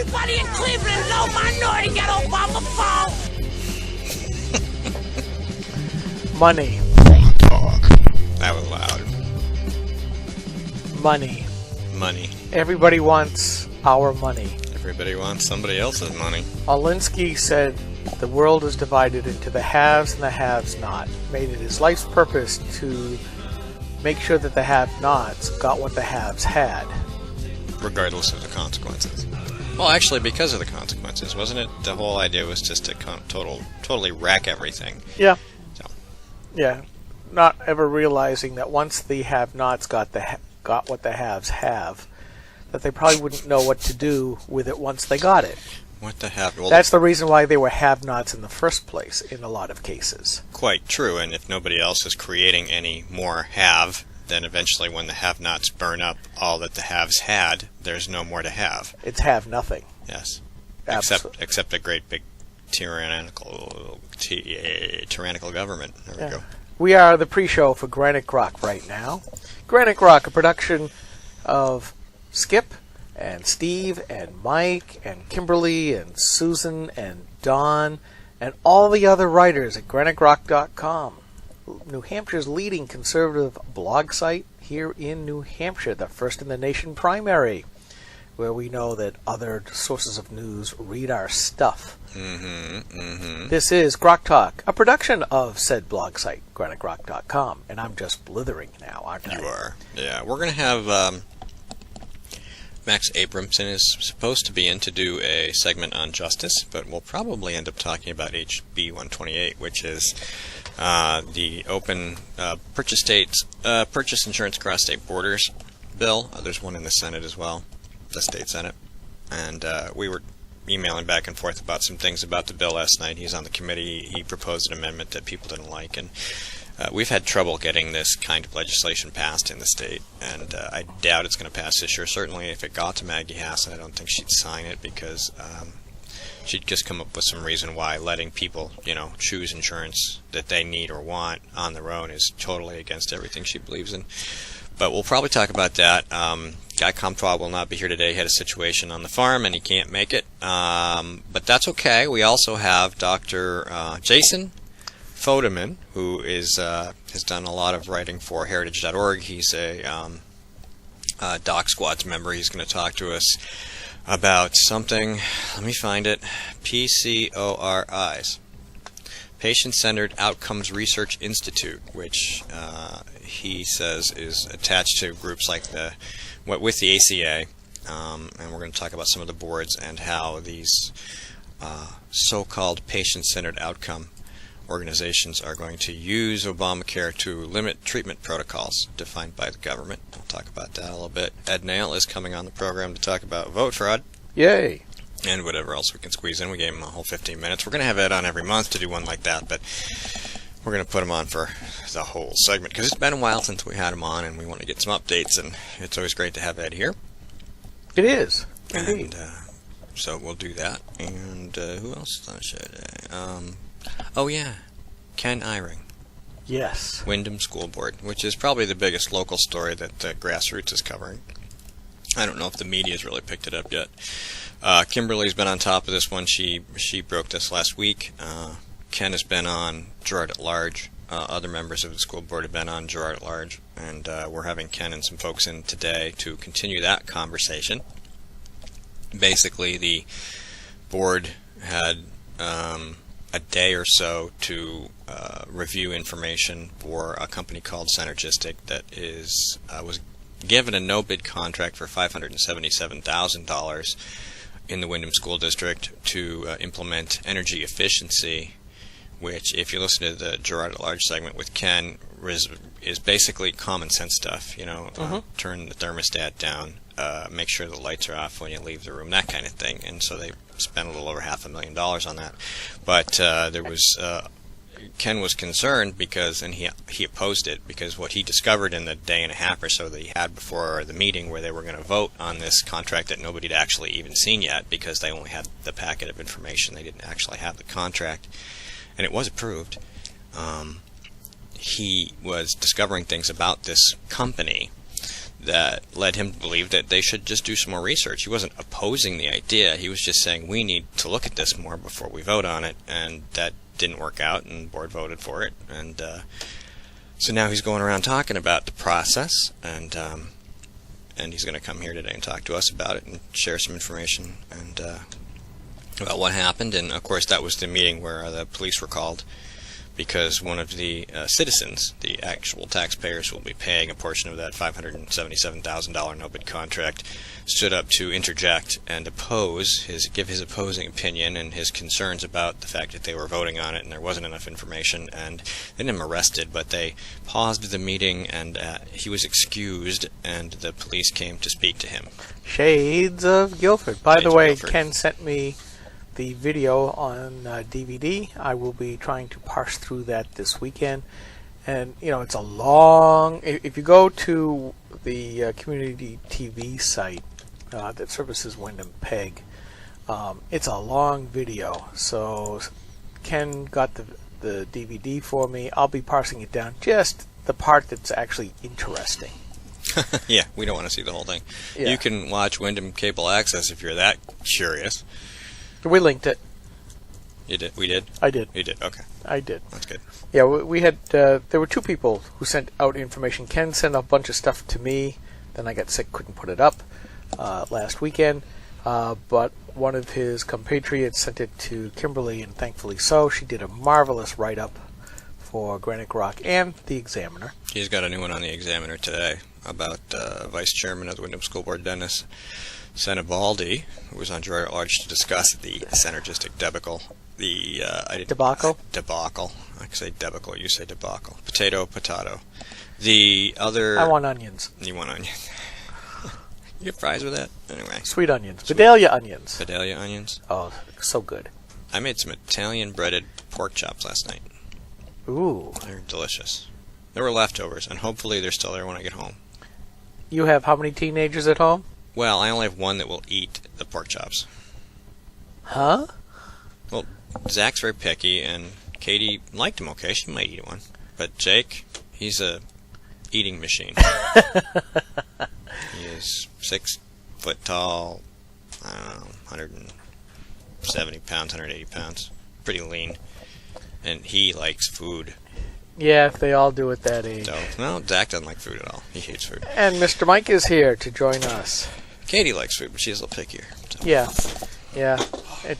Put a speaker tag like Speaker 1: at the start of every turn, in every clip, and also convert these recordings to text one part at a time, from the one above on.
Speaker 1: Everybody in Cleveland, no minority get Obama phone.
Speaker 2: Money.
Speaker 3: GrokTALK. That was loud.
Speaker 2: Money.
Speaker 3: Money.
Speaker 2: Everybody wants our money.
Speaker 3: Everybody wants somebody else's money.
Speaker 2: Alinsky said the world is divided into the haves and the have-not. Made it his life's purpose to make sure that the have-nots got what the haves had.
Speaker 3: Regardless of the consequences. Well, actually, because of the consequences, wasn't it? The whole idea was just to totally wreck everything.
Speaker 2: Yeah.
Speaker 3: So.
Speaker 2: Yeah. Not ever realizing that once the have-nots got what the haves have, that they probably wouldn't know what to do with it once they got it.
Speaker 3: What the have? Well,
Speaker 2: that's the reason why they were have-nots in the first place in a lot of cases.
Speaker 3: Quite true, and if nobody else is creating any more have, then eventually when the have-nots burn up all that the haves had, there's no more to have.
Speaker 2: It's have-nothing.
Speaker 3: Yes. Except a great big tyrannical government. There we go.
Speaker 2: We are the pre-show for Granite Grok right now. Granite Grok, a production of Skip and Steve and Mike and Kimberly and Susan and Don and all the other writers at GraniteGrok.com, New Hampshire's leading conservative blog site here in New Hampshire, the first in the nation primary, where we know that other sources of news read our stuff. This is GrokTALK, a production of said blog site, GraniteGrok.com, and I'm just blithering now, aren't I?
Speaker 3: You are. Yeah, we're going to have Max Abramson is supposed to be in to do a segment on justice, but we'll probably end up talking about HB 128, which is the open purchase insurance across state borders bill. There's one in the Senate as well, the state Senate, and we were emailing back and forth about some things about the bill last night. He's on the committee. He proposed an amendment that people didn't like, and we've had trouble getting this kind of legislation passed in the state, and I doubt it's going to pass this year. Certainly if it got to Maggie Hassan, I don't think she'd sign it, because she'd just come up with some reason why letting people, choose insurance that they need or want on their own is totally against everything she believes in. But we'll probably talk about that. Guy Comtois will not be here today. He had a situation on the farm and he can't make it. But that's okay. We also have Dr. Jason Fodeman, who has done a lot of writing for Heritage.org. He's a Doc Squad's member. He's going to talk to us about something. Let me find it. PCORIs, Patient-Centered Outcomes Research Institute, which he says is attached to groups like with the ACA, and we're going to talk about some of the boards and how these so-called patient-centered outcome organizations are going to use Obamacare to limit treatment protocols defined by the government. We'll talk about that a little bit. Ed Nail is coming on the program to talk about vote fraud.
Speaker 2: Yay!
Speaker 3: And whatever else we can squeeze in. We gave him a whole 15 minutes. We're going to have Ed on every month to do one like that, but we're going to put him on for the whole segment because it's been a while since we had him on, and we want to get some updates, and it's always great to have Ed here.
Speaker 2: It is, indeed.
Speaker 3: And so we'll do that. And who else is on the show today? Oh yeah, Ken Eyring.
Speaker 2: Yes.
Speaker 3: Windham School Board, which is probably the biggest local story that Grassroots is covering. I don't know if the media's really picked it up yet. Kimberly's been on top of this one. She broke this last week. Ken has been on Girard at Large. Other members of the school board have been on Girard at Large, and we're having Ken and some folks in today to continue that conversation. Basically, the board had a day or so to review information for a company called Synergistic that was given a no-bid contract for $577,000 in the Windham School District to implement energy efficiency, which, if you listen to the Girard at Large segment with Ken, is basically common sense stuff. Turn the thermostat down, make sure the lights are off when you leave the room, that kind of thing. And so they spent a little over $500,000 on that. But there was Ken was concerned because, and he opposed it, because what he discovered in the day and a half or so that he had before the meeting where they were going to vote on this contract that nobody had actually even seen yet, because they only had the packet of information, they didn't actually have the contract, and it was approved. He was discovering things about this company that led him to believe that they should just do some more research. He wasn't opposing the idea. He was just saying we need to look at this more before we vote on it, and that didn't work out, and the board voted for it. And so now he's going around talking about the process, and he's going to come here today and talk to us about it and share some information and about what happened. And of course, that was the meeting where the police were called because one of the citizens, the actual taxpayers who will be paying a portion of that $577,000 no-bid contract, stood up to interject and give his opposing opinion and his concerns about the fact that they were voting on it and there wasn't enough information. And they didn't have him arrested, but they paused the meeting, and he was excused, and the police came to speak to him.
Speaker 2: Shades of Guilford. By the way,
Speaker 3: Guilford.
Speaker 2: Ken sent me the video on DVD. I will be trying to parse through that this weekend. And, it's a long... If you go to the community TV site that services Wyndham Peg, it's a long video. So Ken got the DVD for me. I'll be parsing it down. Just the part that's actually interesting.
Speaker 3: Yeah, we don't want to see the whole thing.
Speaker 2: Yeah.
Speaker 3: You can watch Wyndham Cable Access if you're that curious.
Speaker 2: We linked it.
Speaker 3: You did? We did?
Speaker 2: I did.
Speaker 3: You did? Okay.
Speaker 2: I did.
Speaker 3: That's good.
Speaker 2: Yeah, we had, there were two people who sent out information. Ken sent a bunch of stuff to me, then I got sick, couldn't put it up last weekend, but one of his compatriots sent it to Kimberly, and thankfully so. She did a marvelous write-up for Granite Rock and the Examiner.
Speaker 3: He's got a new one on the Examiner today about Vice Chairman of the Wyndham School Board, Dennis Senibaldi, who was on Joy at Large to discuss the synergistic debacle.
Speaker 2: Debacle?
Speaker 3: Debacle. I say debacle, you say debacle. Potato. The other...
Speaker 2: I want onions.
Speaker 3: You want onions. You get fries with that? Anyway.
Speaker 2: Sweet onions. Vidalia onions.
Speaker 3: Vidalia onions?
Speaker 2: Oh, so good.
Speaker 3: I made some Italian breaded pork chops last night.
Speaker 2: Ooh.
Speaker 3: They're delicious. There were leftovers, and hopefully they're still there when I get home.
Speaker 2: You have how many teenagers at home?
Speaker 3: Well, I only have one that will eat the pork chops.
Speaker 2: Huh?
Speaker 3: Well, Zach's very picky, and Katie liked him okay. She might eat one. But Jake, he's a eating machine. He is 6 foot tall, I don't know, 170 pounds, 180 pounds. Pretty lean. And he likes food.
Speaker 2: Yeah, if they all do at that age.
Speaker 3: So, no, Zach doesn't like food at all. He hates food.
Speaker 2: And Mr. Mike is here to join us.
Speaker 3: Katie likes food, but she's a little pickier. So.
Speaker 2: Yeah.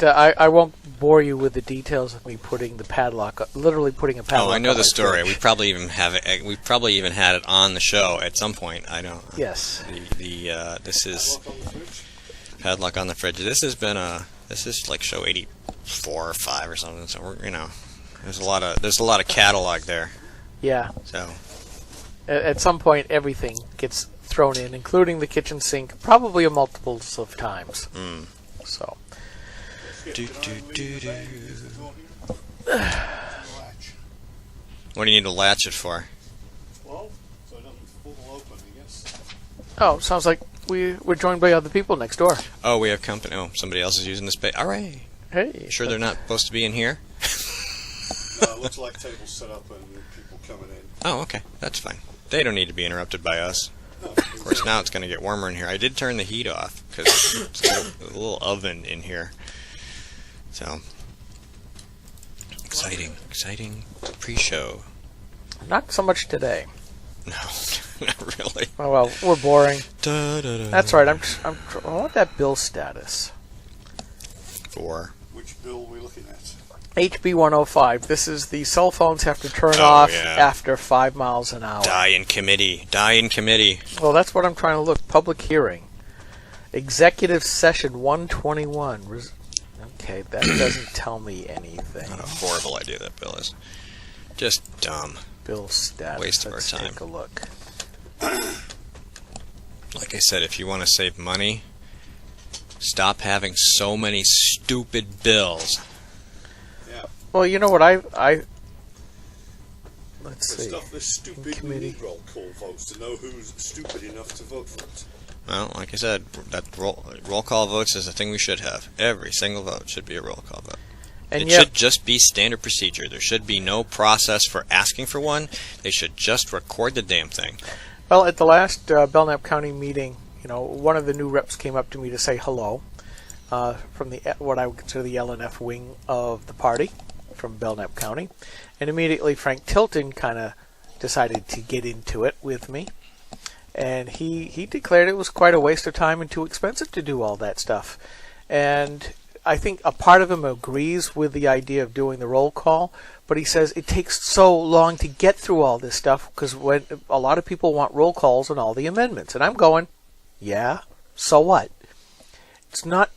Speaker 2: I won't bore you with the details of me putting the padlock, literally putting a padlock.
Speaker 3: Oh, I know
Speaker 2: on
Speaker 3: the
Speaker 2: my
Speaker 3: story.
Speaker 2: fridge.
Speaker 3: We probably even have it. We probably even had it on the show at some point. I don't.
Speaker 2: Yes.
Speaker 3: This is padlock on the fridge. This has been this is like show 84 or 5 or something. So we're there's a lot of catalog there.
Speaker 2: Yeah.
Speaker 3: So
Speaker 2: At some point, everything gets thrown in, including the kitchen sink, probably a multiples of times. So.
Speaker 3: What do you need to latch it for?
Speaker 4: Well, so it doesn't fall open, I guess.
Speaker 2: Oh, sounds like we're joined by other people next door.
Speaker 3: Oh, we have company. Oh, somebody else is using this space. All right.
Speaker 2: Hey.
Speaker 3: Sure they're not supposed to be in here?
Speaker 4: No, it looks like tables set up and people coming in.
Speaker 3: Oh, okay. That's fine. They don't need to be interrupted by us.
Speaker 4: No,
Speaker 3: Of course, now it's going to get warmer in here. I did turn the heat off because it's a little oven in here. So, exciting pre-show.
Speaker 2: Not so much today.
Speaker 3: No, not really.
Speaker 2: Oh, well, we're boring.
Speaker 3: Da-da-da.
Speaker 2: That's right. I want that bill status.
Speaker 3: For
Speaker 4: which bill are we looking at?
Speaker 2: HB 105. This is the cell phones have to turn
Speaker 3: Oh,
Speaker 2: off
Speaker 3: yeah.
Speaker 2: after 5 miles an hour.
Speaker 3: die in committee.
Speaker 2: Well, that's what I'm trying to look. Public hearing. Executive session 121. Okay, that doesn't tell me anything.
Speaker 3: What a horrible idea that bill is. Just dumb.
Speaker 2: Bill status.
Speaker 3: Waste of our
Speaker 2: Let's
Speaker 3: time.
Speaker 2: take a look.
Speaker 3: Like I said, if you want to save money, stop having so many stupid bills.
Speaker 4: Yeah.
Speaker 2: Well, you know what I let's
Speaker 4: The
Speaker 2: see.
Speaker 4: stuff that's stupid, we
Speaker 2: Committee.
Speaker 4: need roll call votes to know who's stupid enough to vote for it.
Speaker 3: Well, like I said, that roll call votes is a thing we should have. Every single vote should be a roll call vote.
Speaker 2: And
Speaker 3: It
Speaker 2: yet,
Speaker 3: should just be standard procedure. There should be no process for asking for one. They should just record the damn thing.
Speaker 2: Well, at the last Belknap County meeting, one of the new reps came up to me to say hello from what I would consider the LNF wing of the party from Belknap County, and immediately Frank Tilton kind of decided to get into it with me, and he declared it was quite a waste of time and too expensive to do all that stuff. And I think a part of him agrees with the idea of doing the roll call, but he says it takes so long to get through all this stuff because when a lot of people want roll calls on all the amendments. And I'm going, yeah, so what? It's not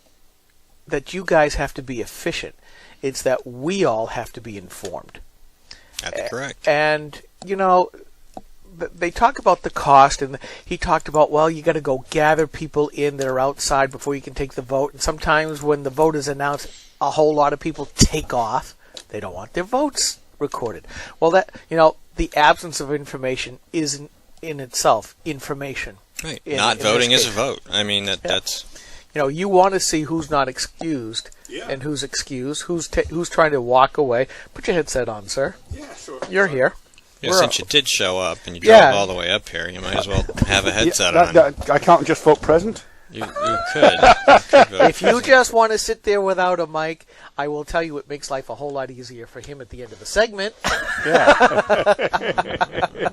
Speaker 2: that you guys have to be efficient. It's that we all have to be informed.
Speaker 3: That's correct.
Speaker 2: And, they talk about the cost, and he talked about, well, you got to go gather people in that are outside before you can take the vote. And sometimes when the vote is announced, a whole lot of people take off. They don't want their votes recorded. Well, the absence of information is in itself information.
Speaker 3: Right. Not voting is a vote. I mean, that's...
Speaker 2: you want to see who's not excused and who's excused, who's trying to walk away. Put your headset on, sir.
Speaker 4: Yeah, sure.
Speaker 2: You're here.
Speaker 3: Yeah, since you did show up and you drove all the way up here, you might as well have a headset on.
Speaker 4: I can't just vote present?
Speaker 3: You could.
Speaker 2: If you just want to sit there without a mic, I will tell you it makes life a whole lot easier for him at the end of the segment.
Speaker 4: Yeah.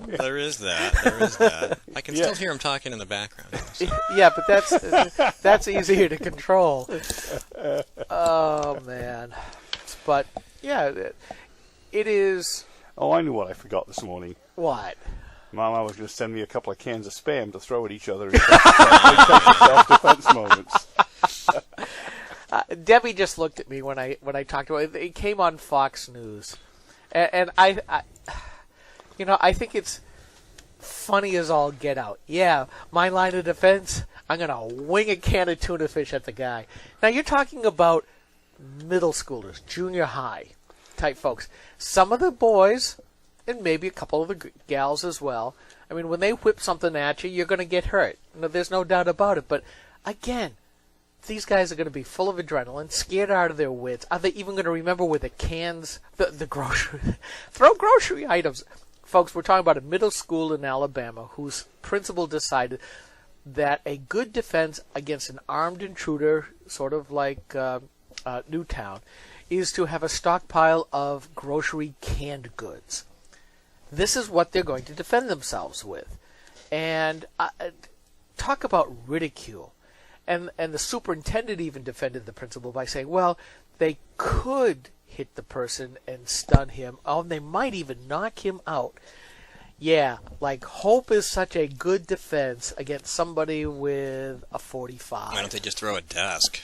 Speaker 3: There is that. I can still hear him talking in the background. So.
Speaker 2: Yeah, but that's easier to control. Oh, man. But, yeah, it is...
Speaker 4: Oh, I knew what I forgot this morning.
Speaker 2: What?
Speaker 4: Mama was going to send me a couple of cans of Spam to throw at each other in self-defense moments.
Speaker 2: Debbie just looked at me when I talked about it. It came on Fox News, and I think it's funny as all get out. Yeah, my line of defense, I'm gonna wing a can of tuna fish at the guy. Now you're talking about middle schoolers, junior high type folks. Some of the boys, and maybe a couple of the gals as well. I mean, when they whip something at you, you're going to get hurt. There's no doubt about it. But again, these guys are going to be full of adrenaline, scared out of their wits. Are they even going to remember where the cans, the grocery, throw grocery items? Folks, we're talking about a middle school in Alabama whose principal decided that a good defense against an armed intruder, sort of like Newtown, is to have a stockpile of grocery canned goods. This is what they're going to defend themselves with. And talk about ridicule. And the superintendent even defended the principal by saying, well, they could hit the person and stun him. Oh, and they might even knock him out. Yeah, like hope is such a good defense against somebody with a .45.
Speaker 3: Why don't they just throw a desk?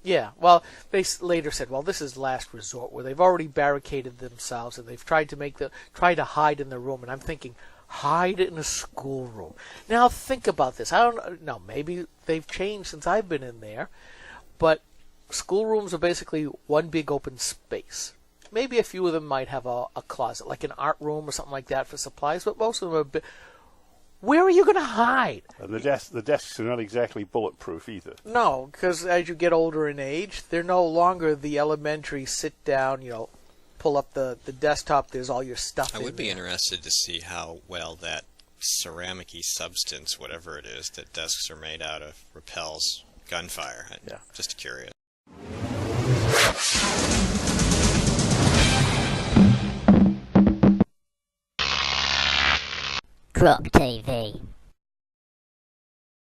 Speaker 2: Yeah, well, they later said, well, this is last resort, where they've already barricaded themselves and they've tried to hide in the room. And I'm thinking, hide in a schoolroom. Now think about this. I don't know. Maybe they've changed since I've been in there, but schoolrooms are basically one big open space. Maybe a few of them might have a closet, like an art room or something like that for supplies, but most of them are where are you going to hide?
Speaker 4: And the desks are not exactly bulletproof either.
Speaker 2: No, because as you get older in age, they're no longer the elementary sit down, pull up the desktop, there's all your stuff in
Speaker 3: I would be
Speaker 2: there.
Speaker 3: interested to see how well that ceramic-y substance, whatever it is, that desks are made out of, repels gunfire.
Speaker 2: Yeah.
Speaker 3: Just curious.
Speaker 5: GrokTV.